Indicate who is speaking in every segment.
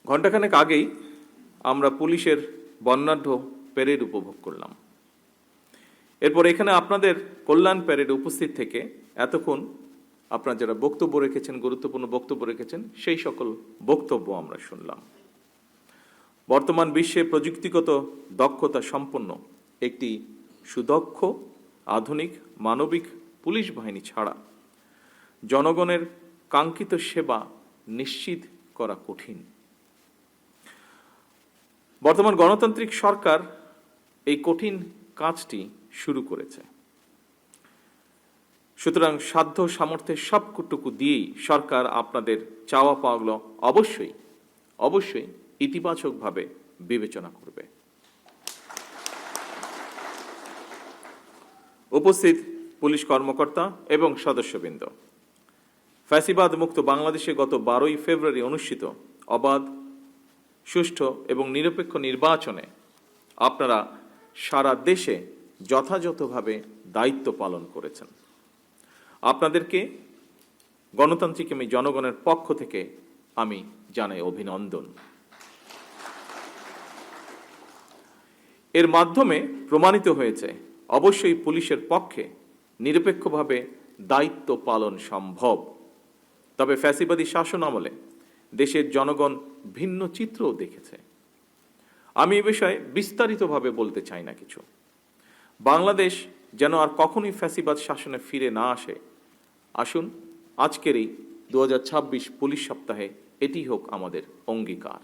Speaker 1: ঘণ্টাখানেক আগেই আমরা পুলিশের বর্ণাঢ্য প্যারেড উপভোগ করলাম। এরপর এখানে আপনাদের কল্যাণ প্যারেডে উপস্থিত থেকে এতক্ষণ আপনারা যারা বক্তব্য রেখেছেন, গুরুত্বপূর্ণ বক্তব্য রেখেছেন, সেই সকল বক্তব্য আমরা শুনলাম। বর্তমান বিশ্বে প্রযুক্তিগত দক্ষতা সম্পন্ন একটি সুদক্ষ, আধুনিক, মানবিক পুলিশ বাহিনী ছাড়া জনগণের কাঙ্ক্ষিত সেবা নিশ্চিত করা কঠিন। বর্তমান গণতান্ত্রিক সরকার এই কঠিন কাজটি শুরু করেছে। সুতরাং সাধ্য সামর্থ্যের সবটুকু দিয়েই সরকার আপনাদের চাওয়া পাওয়াগুলো অবশ্যই ইতিবাচকভাবে বিবেচনা করবে। উপস্থিত পুলিশ কর্মকর্তা এবং সদস্যবৃন্দ, ফ্যাসিবাদ মুক্ত বাংলাদেশে গত 12ই ফেব্রুয়ারি অনুষ্ঠিত অবাধ, সুষ্ঠু এবং নিরপেক্ষ নির্বাচনে আপনারা সারা দেশে যথাযথভাবে দায়িত্ব পালন করেছেন। আপনাদেরকে গণতান্ত্রিক আমি জনগণের পক্ষ থেকে আমি জানাই অভিনন্দন। এর মাধ্যমে প্রমাণিত হয়েছে অবশ্যই পুলিশের পক্ষে নিরপেক্ষভাবে দায়িত্ব পালন সম্ভব। তবে ফ্যাসিবাদী শাসন আমলে দেশের জনগণ ভিন্ন চিত্রও দেখেছে। আমি এ বিষয়ে বিস্তারিতভাবে বলতে চাই না কিছু। বাংলাদেশ যেন আর কখনোই ফ্যাসিবাদ শাসনে ফিরে না আসে, আসুন আজকের এই 2026 পুলিশ সপ্তাহে এটি হোক আমাদের অঙ্গীকার।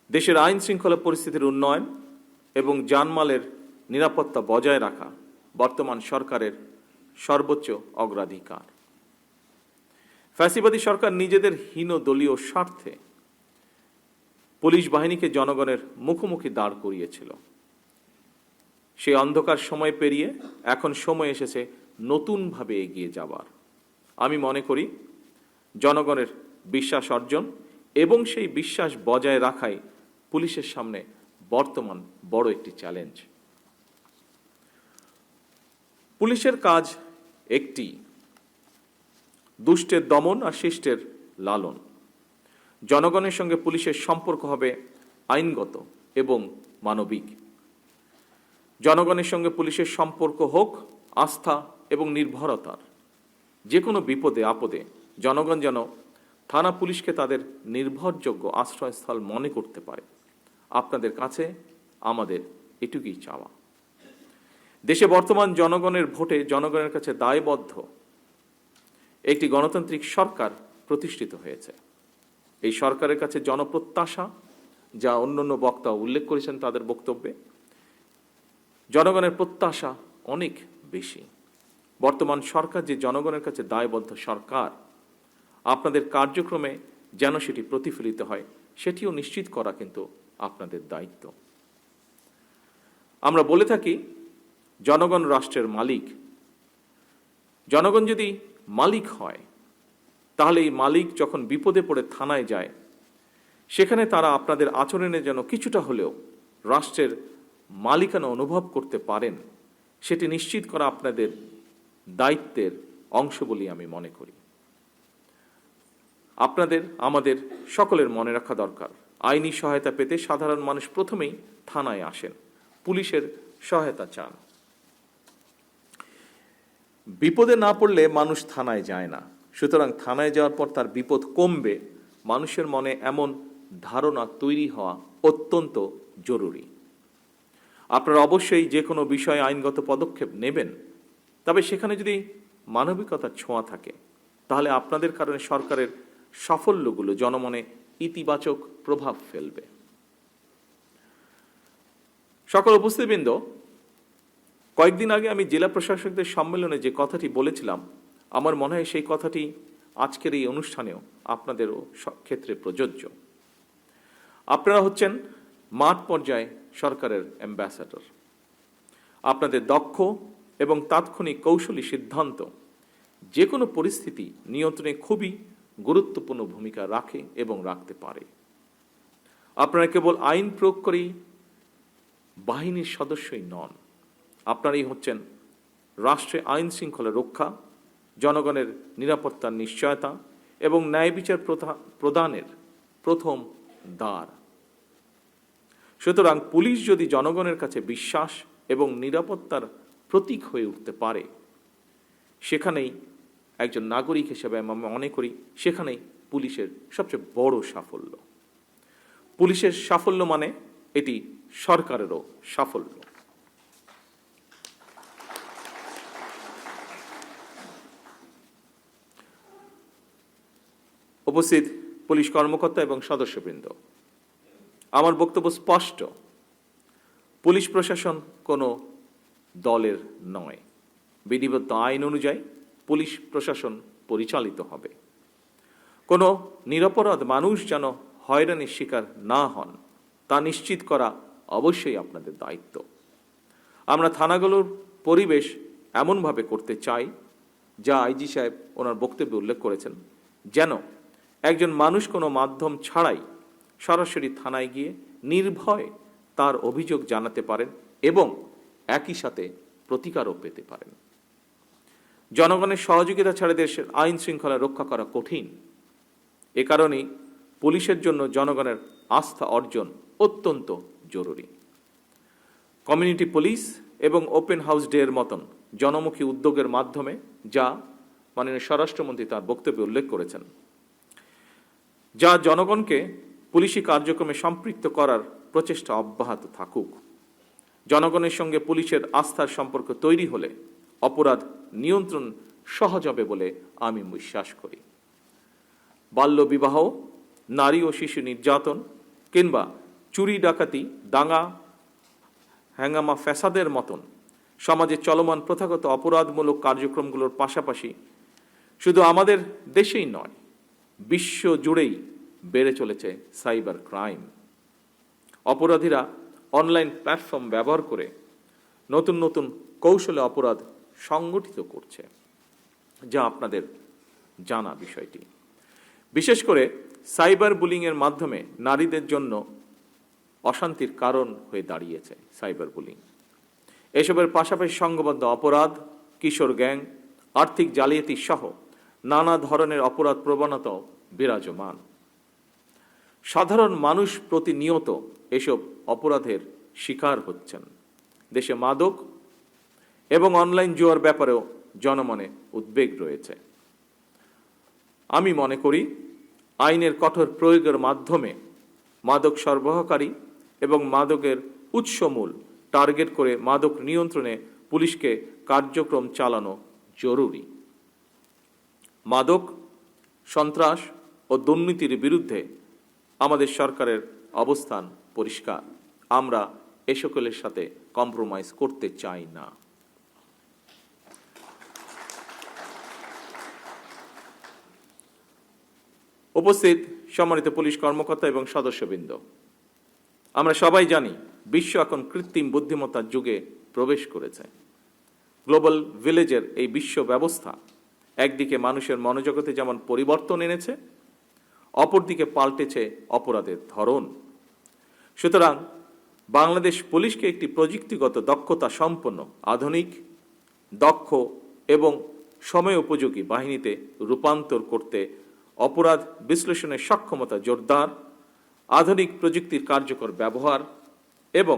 Speaker 1: দেশের আইন শৃঙ্খলা পরিস্থিতির উন্নয়ন এবং জানমালের নিরাপত্তা বজায় রাখা বর্তমান সরকারের সর্বোচ্চ অগ্রাধিকার। ফ্যাসিবাদী সরকার নিজেদের হীন দলীয় স্বার্থে পুলিশ বাহিনীকে জনগণের মুখোমুখি দাঁড় করিয়েছিল। সেই অন্ধকার সময় পেরিয়ে এখন সময় এসেছে নতুনভাবে এগিয়ে যাবার। আমি মনে করি জনগণের বিশ্বাস অর্জন এবং সেই বিশ্বাস বজায় রাখাই পুলিশের সামনে বর্তমান বড় একটি চ্যালেঞ্জ। পুলিশের কাজ একটি, দুষ্টের দমন আর শিষ্টের লালন। জনগণের সঙ্গে পুলিশের সম্পর্ক হবে আইনগত এবং মানবিক। জনগণের সঙ্গে পুলিশের সম্পর্ক হোক আস্থা এবং নির্ভরতার। যে কোনো বিপদে আপদে জনগণ যেন থানা পুলিশকে তাদের নির্ভরযোগ্য আশ্রয়স্থল মনে করতে পারে। আপনাদের কাছে আমাদের এটুকুই চাওয়া। দেশে বর্তমান জনগণের ভোটে জনগণের কাছে দায়বদ্ধ একটি গণতান্ত্রিক সরকার প্রতিষ্ঠিত হয়েছে। এই সরকারের কাছে জনপ্রত্যাশা, যা অন্যান্য বক্তা উল্লেখ করেছেন তাদের বক্তব্যে, জনগণের প্রত্যাশা অনেক বেশি। বর্তমান সরকার যে জনগণের কাছে দায়বদ্ধ সরকার, আপনাদের কার্যক্রমে যেন সেটি প্রতিফলিত হয় সেটিও নিশ্চিত করা কিন্তু আপনাদের দায়িত্ব। আমরা বলে থাকি জনগণ রাষ্ট্রের মালিক। জনগণ যদি মালিক হয় তাহলে এই মালিক যখন বিপদে পড়ে থানায় যায়, সেখানে তারা আপনাদের আচরণে যেন কিছুটা হলেও রাষ্ট্রের মালিকানা অনুভব করতে পারেন, সেটি নিশ্চিত করা আপনাদের দায়িত্বের অংশ বলে আমি মনে করি। আপনাদের আমাদের সকলের মনে রাখা দরকার, আইনি সহায়তা পেতে সাধারণ মানুষ প্রথমেই থানায় আসেন, পুলিশের সহায়তা চান। বিপদে না পড়লে মানুষ থানায় যায় না। সুতরাং থানায় যাওয়ার পর তার বিপদ কমবে, মানুষের মনে এমন ধারণা তৈরি হওয়া অত্যন্ত জরুরি। আপনারা অবশ্যই যে কোনো বিষয়ে আইনগত পদক্ষেপ নেবেন, তবে সেখানে যদি মানবিকতার ছোঁয়া থাকে তাহলে আপনাদের কারণে সরকারের সাফল্যগুলো জনমনে ইতিবাচক প্রভাব ফেলবে। সকল উপস্থিতবৃন্দ, কয়েকদিন আগে আমি জেলা প্রশাসকদের সম্মেলনে যে কথাটি বলেছিলাম, আমার মনে হয় সেই কথাটি আজকের এই অনুষ্ঠানেও আপনাদেরও ক্ষেত্রে প্রযোজ্য। আপনারা হচ্ছেন মাঠ পর্যায়ে সরকারের অ্যাম্বাসাডর। আপনাদের দক্ষ এবং তাৎক্ষণিক কৌশলী সিদ্ধান্ত যে কোনো পরিস্থিতি নিয়ন্ত্রণে খুবই গুরুত্বপূর্ণ ভূমিকা রাখে এবং রাখতে পারে। আপনারা কেবল আইন প্রয়োগ করেই বাহিনীর সদস্যই নন, আপনারাই হচ্ছেন রাষ্ট্রে আইন শৃঙ্খলা রক্ষা জনগণের নিরাপত্তার নিশ্চয়তা এবং ন্যায় বিচার প্রদানের প্রথম দ্বার। সুতরাং পুলিশ যদি জনগণের কাছে বিশ্বাস এবং নিরাপত্তার প্রতীক হয়ে উঠতে পারে, সেখানেই একজন নাগরিক হিসেবে আমি মনে করি সেখানেই পুলিশের সবচেয়ে বড় সাফল্য। পুলিশের সাফল্য মানে এটি সরকারেরও সাফল্য। উপস্থিত পুলিশ কর্মকর্তা এবং সদস্যবৃন্দ, আমার বক্তব্য স্পষ্ট। পুলিশ প্রশাসন কোনো দলের নয়। বিধিবদ্ধ আইন অনুযায়ী পুলিশ প্রশাসন পরিচালিত হবে। কোনো নিরপরাধ মানুষ যেন হয়রানির শিকার না হন তা নিশ্চিত করা অবশ্যই আপনাদের দায়িত্ব। আমরা থানাগুলোর পরিবেশ এমনভাবে করতে চাই, যা আইজি সাহেব ওনার বক্তব্যে উল্লেখ করেছেন, যেন একজন মানুষ কোনো মাধ্যম ছাড়াই সরাসরি থানায় গিয়ে নির্ভয়ে তার অভিযোগ জানাতে পারেন এবং একই সাথে প্রতিকারও পেতে পারেন। জনগণের সহযোগিতা ছাড়া দেশের আইন শৃঙ্খলা রক্ষা করা কঠিন। এ কারণেই পুলিশের জন্য জনগণের আস্থা অর্জন অত্যন্ত জরুরি। কমিউনিটি পুলিশ এবং ওপেন হাউস ডে এর মতন জনমুখী উদ্যোগের মাধ্যমে, যা মাননীয় স্বরাষ্ট্রমন্ত্রী তার বক্তব্যে উল্লেখ করেছেন, যা জনগণকে পুলিশি কার্যক্রমে সম্পৃক্ত করার প্রচেষ্টা অব্যাহত থাকুক। জনগণের সঙ্গে পুলিশের আস্থার সম্পর্ক তৈরি হলে অপরাধ নিয়ন্ত্রণ সহজ হবে বলে আমি বিশ্বাস করি। বাল্যবিবাহ, নারী ও শিশু নির্যাতন কিংবা চুরি ডাকাতি, দাঙ্গা হ্যাঙ্গামা ফ্যাসাদের মতন সমাজে চলমান প্রথাগত অপরাধমূলক কার্যক্রমগুলোর পাশাপাশি শুধু আমাদের দেশেই নয়, বিশ্ব জুড়েই বেড়ে চলেছে সাইবার ক্রাইম। অপরাধীরা অনলাইন প্ল্যাটফর্ম ব্যবহার করে নতুন নতুন কৌশলে অপরাধ সংগঠিত করছে, যা আপনাদের জানা বিষয়টি। বিশেষ করে সাইবার বুলিংয়ের মাধ্যমে নারীদের জন্য অশান্তির কারণ হয়ে দাঁড়িয়েছে সাইবার বুলিং। এসবের পাশাপাশি সংঘবদ্ধ অপরাধ, কিশোর গ্যাং, আর্থিক জালিয়াতি সহ নানা ধরনের অপরাধ প্রবণতাও বিরাজমান। সাধারণ মানুষ প্রতিনিয়ত এসব অপরাধের শিকার হচ্ছেন। দেশে মাদক এবং অনলাইন জুয়ার ব্যাপারেও জনমনে উদ্বেগ রয়েছে। আমি মনে করি আইনের কঠোর প্রয়োগের মাধ্যমে মাদক সরবরাহকারী এবং মাদকের উৎসমূল টার্গেট করে মাদক নিয়ন্ত্রণে পুলিশকে কার্যক্রম চালানো জরুরি। মাদক, সন্ত্রাস ও দুর্নীতির বিরুদ্ধে আমাদের সরকারের অবস্থান পরিষ্কার। আমরা এ সকলের সাথে কম্প্রোমাইজ করতে চাই না। উপস্থিত সম্মানিত পুলিশ কর্মকর্তা এবং সদস্যবৃন্দ, আমরা সবাই জানি বিশ্ব এখন কৃত্রিম বুদ্ধিমত্তার যুগে প্রবেশ করেছে। গ্লোবাল ভিলেজের এই বিশ্ব ব্যবস্থা একদিকে মানুষের মনোজগতে যেমন পরিবর্তন এনেছে, অপরদিকে পাল্টেছে অপরাধের ধরন। সুতরাং বাংলাদেশ পুলিশকে একটি প্রযুক্তিগত দক্ষতা সম্পন্ন, আধুনিক, দক্ষ এবং সময় উপযোগী বাহিনীতে রূপান্তর করতে অপরাধ বিশ্লেষণের সক্ষমতা জোরদার, আধুনিক প্রযুক্তির কার্যকর ব্যবহার এবং